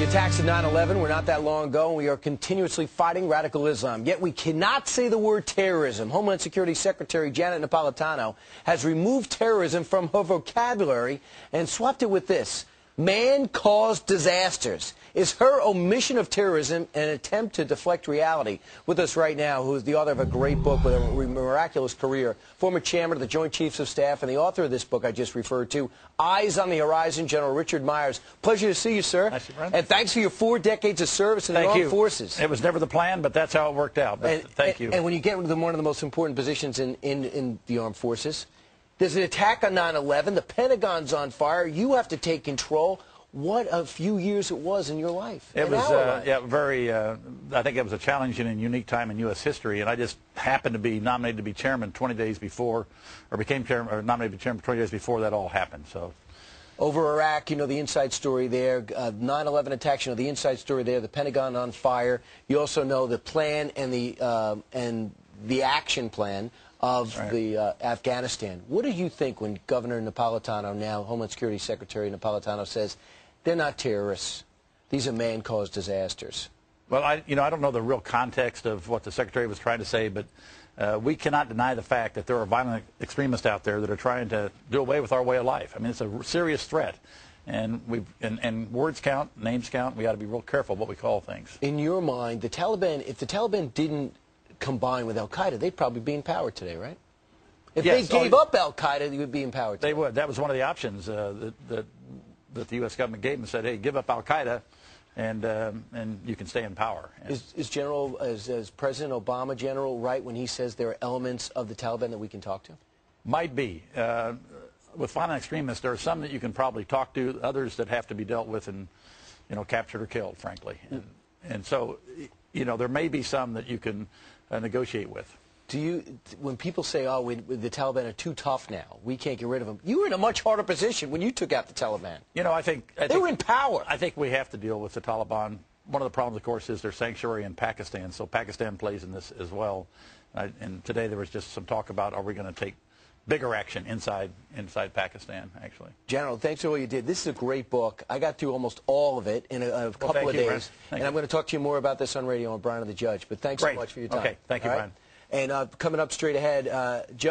The attacks of 9/11 were not that long ago, and we are continuously fighting radical Islam. Yet we cannot say the word terrorism. Homeland Security Secretary Janet Napolitano has removed terrorism from her vocabulary and swapped it with this: man-caused disasters. Is her omission of terrorism an attempt to deflect reality? With us right now, who is the author of a great book with a miraculous career, former chairman of the Joint Chiefs of Staff, and the author of this book I just referred to, Eyes on the Horizon, General Richard Myers. Pleasure to see you, sir. Nice to meet you. And thanks for your 4 decades of service in the armed forces. It was never the plan, but that's how it worked out. Thank you. And when you get into one of the most important positions in the armed forces, there's an attack on 9/11, the Pentagon's on fire, you have to take control. What a few years it was in your life. It was, yeah, very, I think it was a challenging and unique time in U.S. history, and I just happened to be nominated to be chairman 20 days before, or became chairman, or nominated to be chairman 20 days before that all happened, so. Over Iraq, you know the inside story there, 9/11 attacks, you know the inside story there, the Pentagon on fire. You also know the plan and the action plan of the Afghanistan. What do you think when Governor Napolitano, now Homeland Security Secretary Napolitano, says they're not terrorists, these are man-caused disasters? Well, I don't know the real context of what the Secretary was trying to say, but we cannot deny the fact that there are violent extremists out there that are trying to do away with our way of life. I mean, it's a serious threat. And words count, names count. We got to be real careful what we call things. In your mind, the Taliban, if the Taliban didn't combine with Al-Qaeda, they'd probably be in power today, right? If they gave up Al-Qaeda, they would be in power today. They would. That was one of the options that the U.S. government gave them. Said, hey, give up Al-Qaeda, and you can stay in power. Is President Obama, General, right when he says there are elements of the Taliban that we can talk to? Might be. With violent extremists, there are some that you can probably talk to, others that have to be dealt with and, captured or killed, frankly. And so, there may be some that you can negotiate with. When people say, oh, the Taliban are too tough now, we can't get rid of them, you were in a much harder position when you took out the Taliban. I think they were in power. I think we have to deal with the Taliban. One of the problems, of course, is their sanctuary in Pakistan, so Pakistan plays in this as well. And today there was just some talk about, are we going to take bigger action inside Pakistan, actually. General, thanks for all you did. This is a great book. I got through almost all of it in a couple of days. And I'm going to talk to you more about this on radio on Brian and the Judge. But thanks so much for your time. Okay, thank you, Brian. And coming up straight ahead, Judge.